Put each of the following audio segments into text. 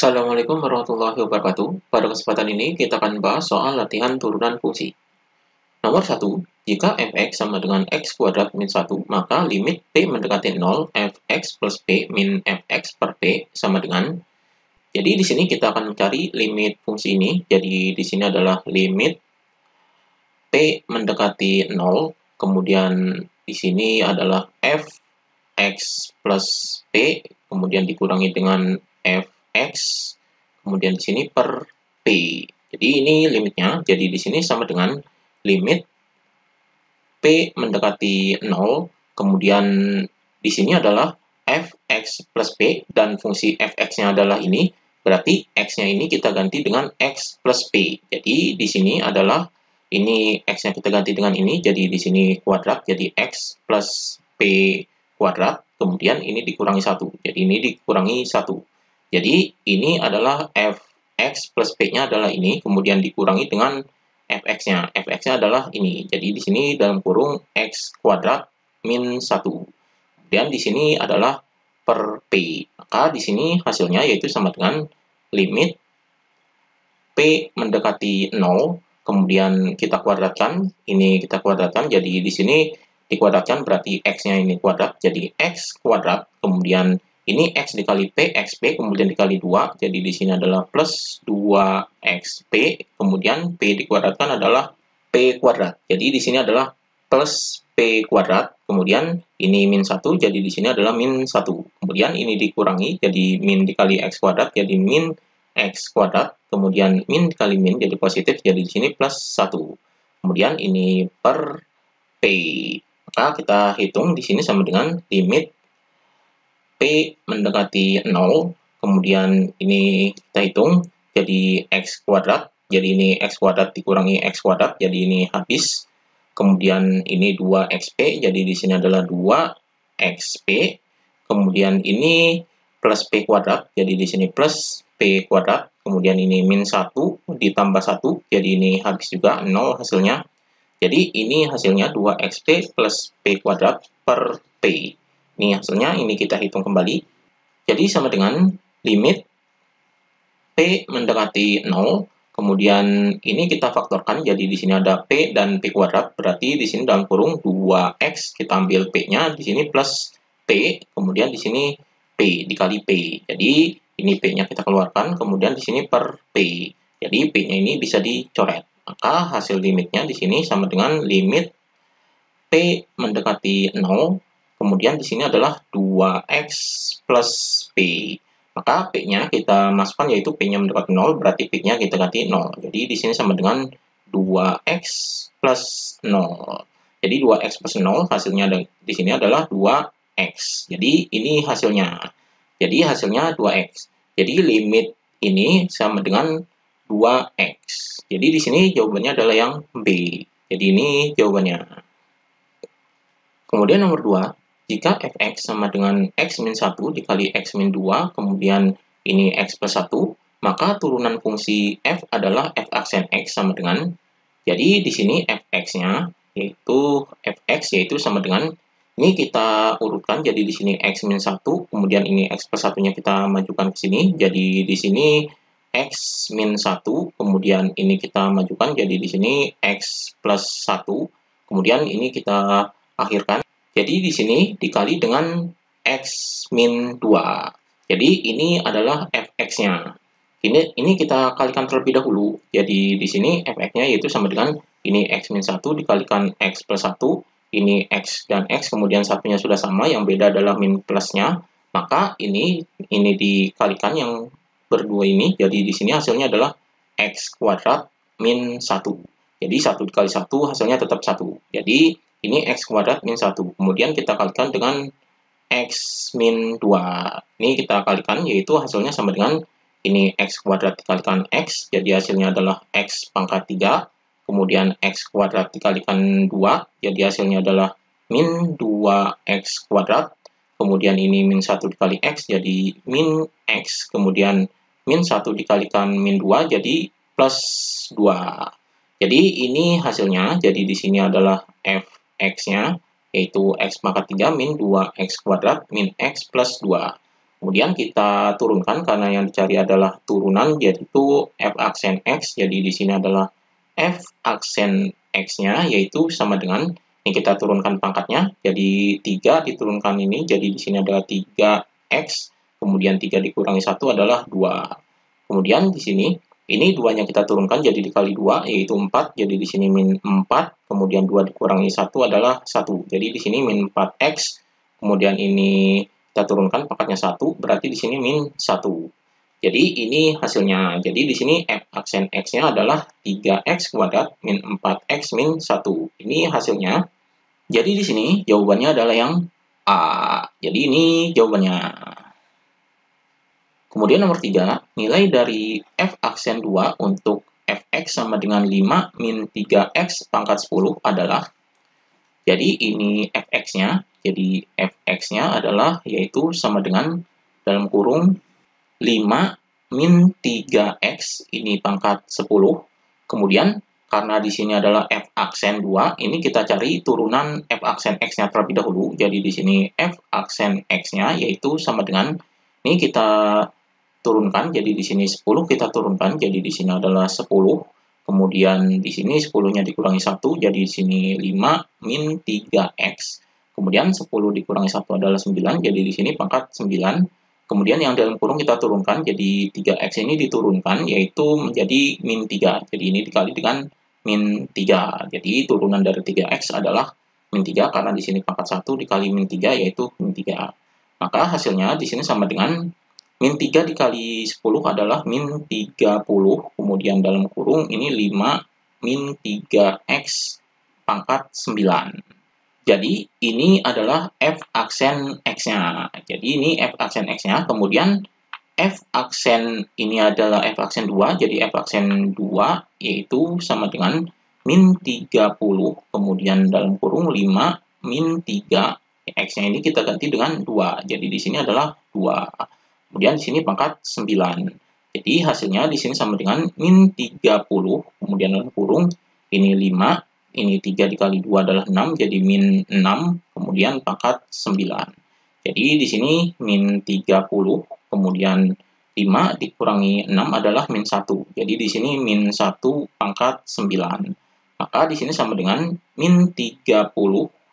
Assalamualaikum warahmatullahi wabarakatuh. Pada kesempatan ini kita akan bahas soal latihan turunan fungsi. Nomor 1, jika f(x) sama dengan x kuadrat min 1, maka limit p mendekati 0 f(x) plus p min f(x) per p sama dengan. Jadi di sini kita akan mencari limit fungsi ini. Jadi di sini adalah limit p mendekati 0, kemudian di sini adalah f(x) plus p, kemudian dikurangi dengan f(x), kemudian di sini per p. Jadi ini limitnya. Jadi di sini sama dengan limit p mendekati 0, kemudian di sini adalah f(x) plus p, dan fungsi f(x)-nya adalah ini, berarti x-nya ini kita ganti dengan x plus p. Jadi di sini adalah ini x-nya kita ganti dengan ini, jadi di sini kuadrat, jadi x plus p kuadrat, kemudian ini dikurangi 1. Jadi ini dikurangi 1. Jadi ini adalah f(x) plus p-nya adalah ini, kemudian dikurangi dengan f(x)-nya. F(x)-nya adalah ini. Jadi di sini dalam kurung x kuadrat min 1. Kemudian di sini adalah per p. Maka di sini hasilnya yaitu sama dengan limit p mendekati 0, kemudian kita kuadratkan, ini kita kuadratkan, jadi di sini dikuadratkan berarti x-nya ini kuadrat, jadi x kuadrat, kemudian ini x dikali p, xp, kemudian dikali 2, jadi di sini adalah plus 2xp, kemudian p dikuadratkan adalah p kuadrat, jadi di sini adalah plus p kuadrat, kemudian ini min 1, jadi di sini adalah min 1, kemudian ini dikurangi, jadi min dikali x kuadrat, jadi min x kuadrat, kemudian min dikali min jadi positif, jadi di sini plus 1. Kemudian ini per p. Maka kita hitung di sini sama dengan limit p mendekati 0, kemudian ini kita hitung jadi x kuadrat, jadi ini x kuadrat dikurangi x kuadrat, jadi ini habis. Kemudian ini 2xp, jadi di sini adalah 2xp. Kemudian ini plus p kuadrat, jadi di sini plus p kuadrat. Kemudian ini min 1 ditambah 1, jadi ini habis juga 0 hasilnya. Jadi ini hasilnya 2xp plus p kuadrat per p. Ini hasilnya, ini kita hitung kembali. Jadi sama dengan limit p mendekati 0, kemudian ini kita faktorkan, jadi di sini ada p dan p kuadrat, berarti di sini dalam kurung 2x, kita ambil p-nya, di sini plus p, kemudian di sini p dikali p. Jadi ini p-nya kita keluarkan, kemudian di sini per p. Jadi p-nya ini bisa dicoret. Maka hasil limitnya di sini sama dengan limit p mendekati 0, kemudian di sini adalah 2x plus p. Maka p-nya kita masukkan, yaitu p-nya mendekati 0, berarti p-nya kita ganti 0. Jadi di sini sama dengan 2x plus 0. Jadi 2x plus 0 hasilnya di sini adalah 2x. Jadi ini hasilnya. Jadi hasilnya 2x. Jadi limit ini sama dengan 2x. Jadi di sini jawabannya adalah yang B. Jadi ini jawabannya. Kemudian nomor 2, jika f(x) sama dengan x min 1 dikali x min 2, kemudian ini x plus 1, maka turunan fungsi f adalah f aksen x sama dengan, jadi di sini f(x)-nya yaitu f(x) yaitu sama dengan, ini kita urutkan, jadi di sini x min 1, kemudian ini x plus 1-nya kita majukan ke sini, jadi di sini x min 1, kemudian ini kita majukan, jadi di sini x plus 1, kemudian ini kita akhirkan, jadi di sini dikali dengan x min 2. Jadi ini adalah f(x)-nya. Ini kita kalikan terlebih dahulu. Jadi di sini f(x)-nya yaitu sama dengan ini x min 1 dikalikan x plus 1, ini x dan x, kemudian satunya sudah sama, yang beda adalah min plusnya. Maka ini dikalikan yang berdua ini, jadi di sini hasilnya adalah x kuadrat min 1. Jadi 1 dikali 1 hasilnya tetap 1. Jadi ini x kuadrat min 1. Kemudian kita kalikan dengan x min 2. Ini kita kalikan, yaitu hasilnya sama dengan ini x kuadrat dikalikan x, jadi hasilnya adalah x pangkat 3. Kemudian x kuadrat dikalikan 2, jadi hasilnya adalah min 2x kuadrat. Kemudian ini min 1 dikali x, jadi min x. Kemudian min 1 dikalikan min 2, jadi plus 2. Jadi ini hasilnya, jadi di sini adalah f(x)-nya, yaitu x pangkat 3 min 2x kuadrat min x plus 2. Kemudian kita turunkan karena yang dicari adalah turunan, yaitu f aksen x. Jadi di sini adalah f aksen x-nya, yaitu sama dengan, ini kita turunkan pangkatnya, jadi 3 diturunkan ini, jadi di sini adalah 3x, kemudian 3 dikurangi 1 adalah 2. Kemudian di sini, ini 2-nya kita turunkan jadi dikali 2, yaitu 4, jadi di sini min 4, kemudian 2 dikurangi 1 adalah 1. Jadi di sini min 4x, kemudian ini kita turunkan pangkatnya 1, berarti di sini min 1. Jadi ini hasilnya. Jadi di sini f aksen x-nya adalah 3x kuadrat min 4x min 1. Ini hasilnya. Jadi di sini jawabannya adalah yang A. Jadi ini jawabannya. Kemudian nomor 3, nilai dari f aksen 2 untuk fx sama dengan 5 min 3x pangkat 10 adalah, jadi ini fx-nya, jadi fx-nya adalah yaitu sama dengan dalam kurung 5 min 3x, ini pangkat 10. Kemudian karena di sini adalah f aksen 2, ini kita cari turunan f aksen x-nya terlebih dahulu. Jadi di sini f aksen x-nya yaitu sama dengan, ini kita turunkan, jadi di sini 10 kita turunkan, jadi di sini adalah 10. Kemudian di sini 10-nya dikurangi 1, jadi di sini 5 min 3x. Kemudian 10 dikurangi 1 adalah 9, jadi di sini pangkat 9. Kemudian yang dalam kurung kita turunkan, jadi 3x ini diturunkan, yaitu menjadi min 3. Jadi ini dikali dengan min 3. Jadi turunan dari 3x adalah min 3, karena di sini pangkat 1 dikali min 3, yaitu min 3. Maka hasilnya di sini sama dengan min 3 dikali 10 adalah min 30, kemudian dalam kurung ini 5 min 3x pangkat 9. Jadi ini adalah f aksen x-nya. Jadi ini f aksen x-nya, kemudian f aksen ini adalah f aksen 2, jadi f aksen 2 yaitu sama dengan min 30, kemudian dalam kurung 5 min 3, x-nya ini kita ganti dengan 2, jadi di sini adalah 2. Kemudian di sini pangkat 9. Jadi hasilnya di sini sama dengan min 30, kemudian dalam kurung ini 5, ini 3 dikali 2 adalah 6, jadi min 6, kemudian pangkat 9. Jadi di sini min 30, kemudian 5 dikurangi 6 adalah min 1. Jadi di sini min 1 pangkat 9. Maka di sini sama dengan min 30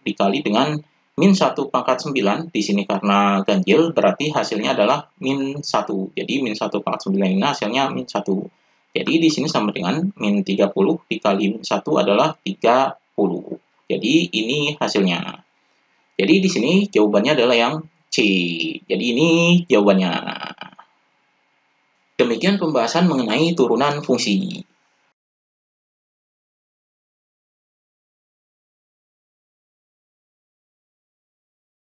dikali dengan min 1 pangkat 9, di sini karena ganjil, berarti hasilnya adalah min 1. Jadi min 1 pangkat 9 ini hasilnya min 1. Jadi di sini sama dengan min 30 dikali min 1 adalah 30. Jadi ini hasilnya. Jadi di sini jawabannya adalah yang C. Jadi ini jawabannya. Demikian pembahasan mengenai turunan fungsi.